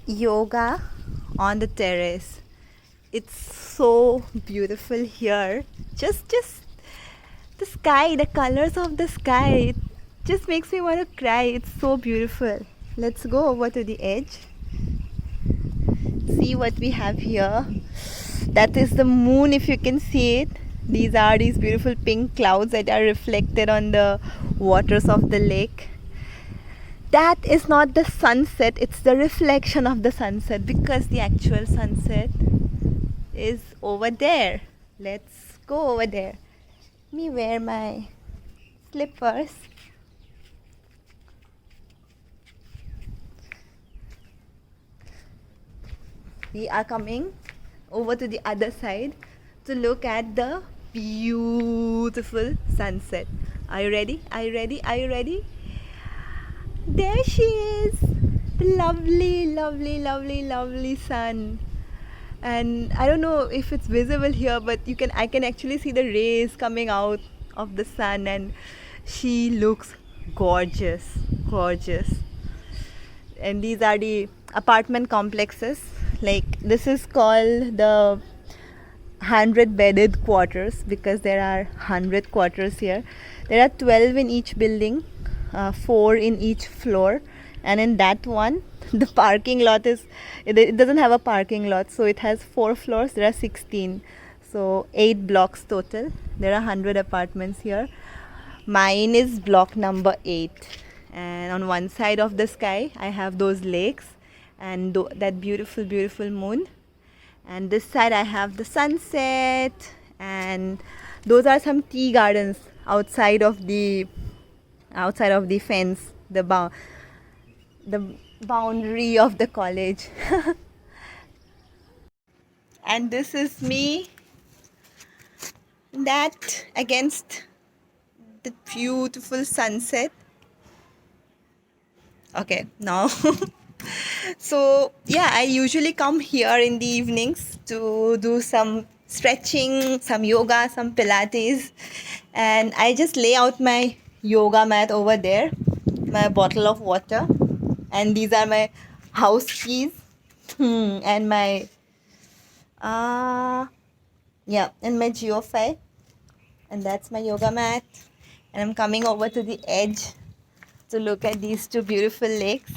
Yoga on the terrace. It's so beautiful here. Just the sky, the colors of the sky, it just makes me want to cry. It's so beautiful. Let's go over to the edge. See what we have here. That is the moon, if you can see it. These are these beautiful pink clouds that are reflected on the waters of the lake. That is not the sunset, it's the reflection of the sunset, because the actual sunset is over there. Let's go over there. Let me wear my slippers. We are coming over to the other side to look at the beautiful sunset. Are you ready? Are you ready? Are you ready? There she is, the lovely, lovely, lovely, lovely sun. And I don't know if it's visible here, but I can actually see the rays coming out of the sun, and she looks gorgeous, gorgeous. And these are the apartment complexes. Like, this is called the 100 bedded quarters because there are 100 quarters here. There are 12 in each building, 4 in each floor, and in that one the parking lot is, it doesn't have a parking lot, so it has 4 floors. There are 16, so 8 blocks total. There are 100 apartments here. Mine is block number 8, and on one side of the sky I have those lakes and that beautiful moon, and this side I have the sunset, and those are some tea gardens outside of the fence, the boundary of the college. And this is me, that against the beautiful sunset. Okay, now so yeah, I usually come here in the evenings to do some stretching, some yoga, some pilates, and I just lay out my yoga mat over there, my bottle of water, and these are my house keys, and my and my geofile, and that's my yoga mat, and I'm coming over to the edge to look at these two beautiful lakes.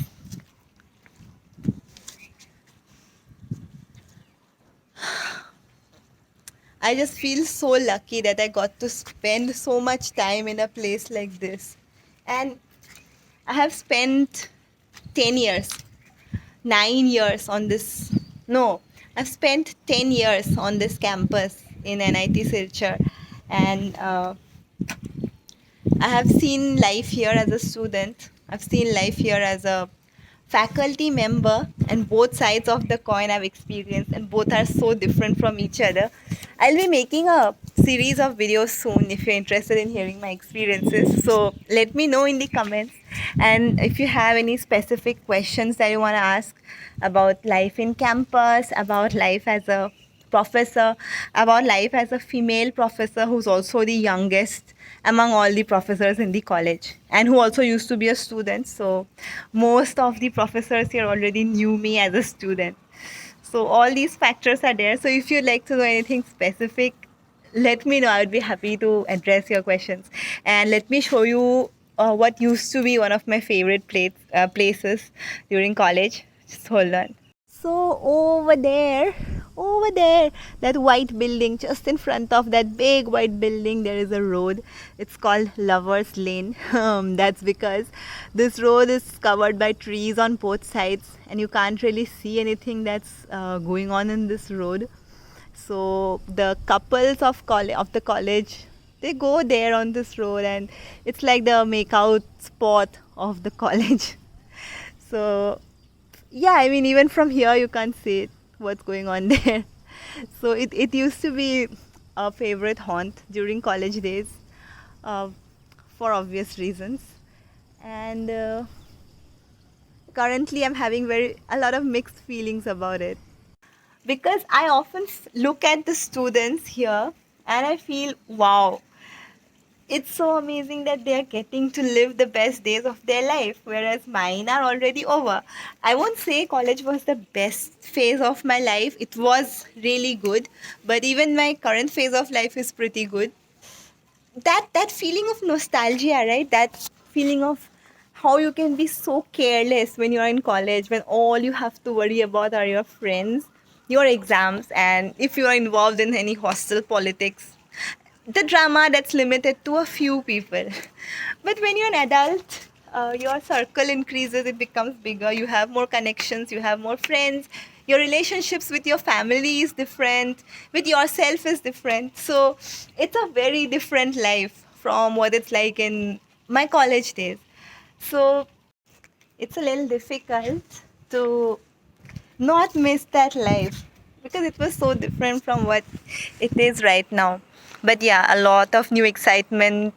I just feel so lucky that I got to spend so much time in a place like this. And I have spent 10 years, 9 years on this. No, I've spent 10 years on this campus in NIT Silchar. And I have seen life here as a student. I've seen life here as a faculty member, and both sides of the coin I've experienced, and both are so different from each other. I'll be making a series of videos soon if you're interested in hearing my experiences. So let me know in the comments, and if you have any specific questions that you want to ask about life in campus, about life as a professor, about life as a female professor who's also the youngest among all the professors in the college, and who also used to be a student. So most of the professors here already knew me as a student. So all these factors are there. So if you'd like to know anything specific, let me know. I would be happy to address your questions. And let me show you what used to be one of my favorite places during college. Just hold on. So over there, that white building, just in front of that big white building, there is a road. It's called Lovers Lane. That's because this road is covered by trees on both sides, and you can't really see anything that's going on in this road. So the couples of the college, they go there on this road, and it's like the makeout spot of the college. So yeah, I mean, even from here you can't see it, what's going on there. So it used to be a favorite haunt during college days, uh, for obvious reasons. And currently I'm having a lot of mixed feelings about it, because I often look at the students here and I feel, wow, It's so amazing that they are getting to live the best days of their life, whereas mine are already over. I won't say college was the best phase of my life. It was really good, but even my current phase of life is pretty good. That feeling of nostalgia, right? That feeling of how you can be so careless when you are in college, when all you have to worry about are your friends, your exams, and if you are involved in any hostel politics, the drama that's limited to a few people. But when you're an adult, your circle increases, it becomes bigger, you have more connections, you have more friends, your relationships with your family is different, with yourself is different. So it's a very different life from what it's like in my college days. So it's a little difficult to not miss that life because it was so different from what it is right now. But yeah, a lot of new excitement,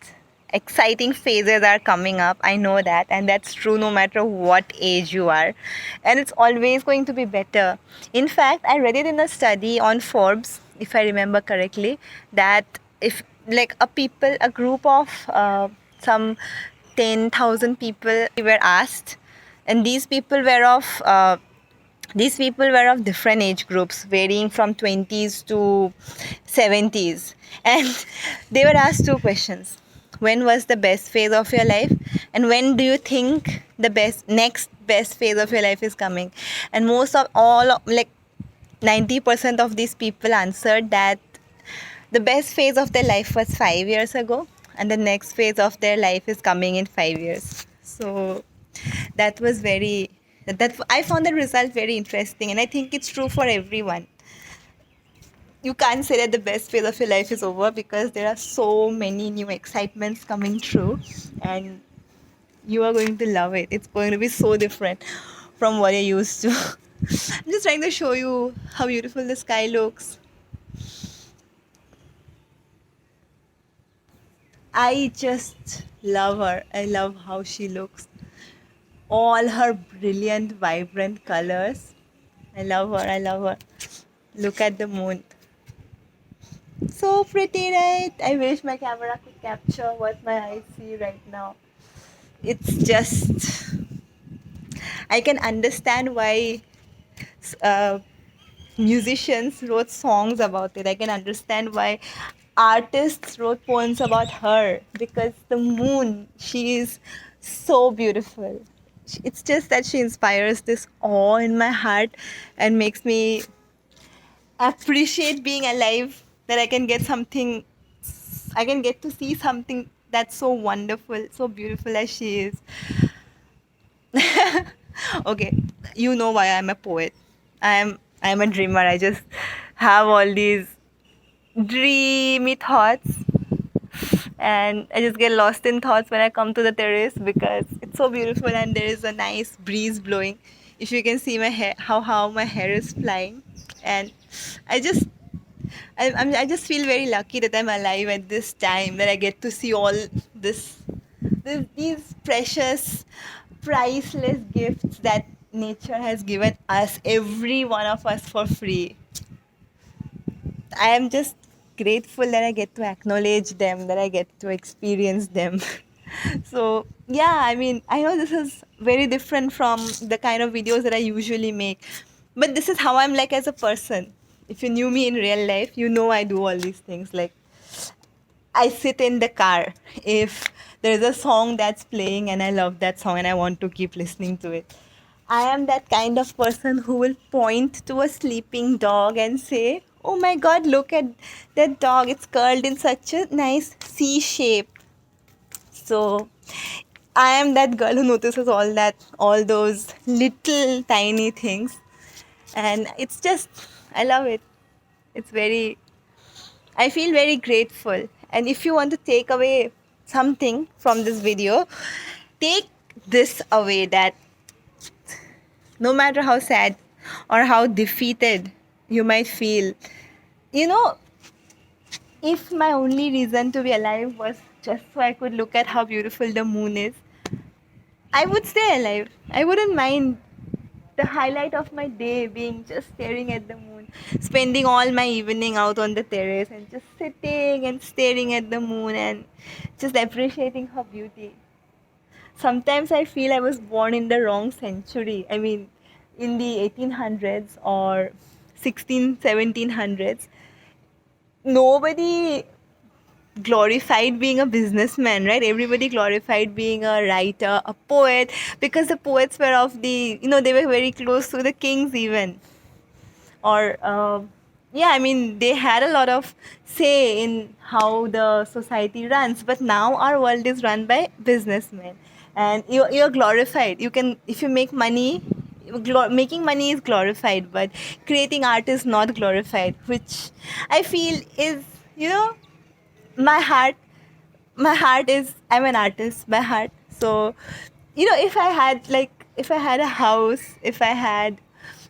exciting phases are coming up. I know that, and that's true no matter what age you are. And it's always going to be better. In fact, I read it in a study on Forbes, if I remember correctly, that if like a group of some 10,000 people were asked, and these people were of different age groups, varying from 20s to 70s. And they were asked two questions. When was the best phase of your life? And when do you think the next best phase of your life is coming? And most of all, like 90% of these people answered that the best phase of their life was 5 years ago, and the next phase of their life is coming in 5 years. So that was very that I found the result very interesting, and I think it's true for everyone. You can't say that the best phase of your life is over because there are so many new excitements coming through, and you are going to love it. It's going to be so different from what you're used to. I'm just trying to show you how beautiful the sky looks. I just love her. I love how she looks. All her brilliant, vibrant colors. I love her. I love her. Look at the moon. So pretty, right? I wish my camera could capture what my eyes see right now. It's just, I can understand why uh, musicians wrote songs about it. I can understand why artists wrote poems about her because the moon, she is so beautiful. It's just that she inspires this awe in my heart and makes me appreciate being alive, that I can get to see something that's so wonderful, so beautiful as she is. Okay, you know why I'm a poet. I'm a dreamer. I just have all these dreamy thoughts, and I just get lost in thoughts when I come to the terrace because it's so beautiful and there is a nice breeze blowing. If you can see my hair, how my hair is flying, and I just I just feel very lucky that I'm alive at this time, that I get to see all this, these precious, priceless gifts that nature has given us, every one of us, for free. I am just grateful that I get to acknowledge them, that I get to experience them. So, yeah, I mean, I know this is very different from the kind of videos that I usually make, but this is how I'm like as a person. If you knew me in real life, you know I do all these things. Like, I sit in the car if there's a song that's playing and I love that song and I want to keep listening to it. I am that kind of person who will point to a sleeping dog and say, "Oh my god, look at that dog. It's curled in such a nice C shape." So I am that girl who notices all those little tiny things. And it's just, I love it. It's very, I feel very grateful. And if you want to take away something from this video, take this away, that no matter how sad or how defeated you might feel, you know, if my only reason to be alive was just so I could look at how beautiful the moon is, I would stay alive. I wouldn't mind the highlight of my day being just staring at the moon, spending all my evening out on the terrace and just sitting and staring at the moon and just appreciating her beauty. Sometimes I feel I was born in the wrong century. I mean, in the 1800s or 16, 1700s, nobody glorified being a businessman, right? Everybody glorified being a writer, a poet, because the poets were of the, they were very close to the kings even. Or, yeah, I mean, they had a lot of say in how the society runs. But now our world is run by businessmen. And you're glorified. You can, if you make money, making money is glorified, but creating art is not glorified, which I feel is, my heart is, I'm an artist by heart. So if I had a house, if I had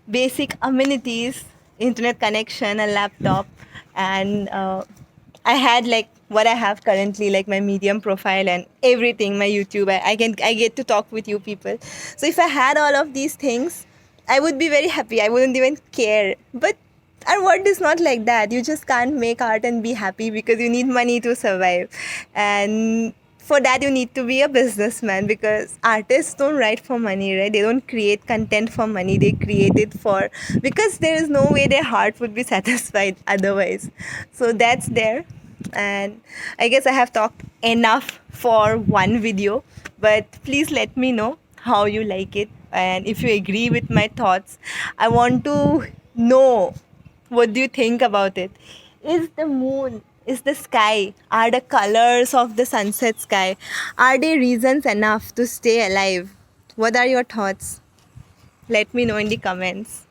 basic amenities, internet connection, a laptop, and I had like what I have currently, like my Medium profile and everything, my YouTube, I get to talk with you people. So if I had all of these things, I would be very happy. I wouldn't even care. But our world is not like that. You just can't make art and be happy because you need money to survive. And for that, you need to be a businessman, because artists don't write for money, right? They don't create content for money. They create it for, because there is no way their heart would be satisfied otherwise. So that's there. And I guess I have talked enough for one video, but please let me know how you like it and if you agree with my thoughts. I want to know, what do you think about it? Is the moon, is the sky, are the colors of the sunset sky, are they reasons enough to stay alive? What are your thoughts? Let me know in the comments.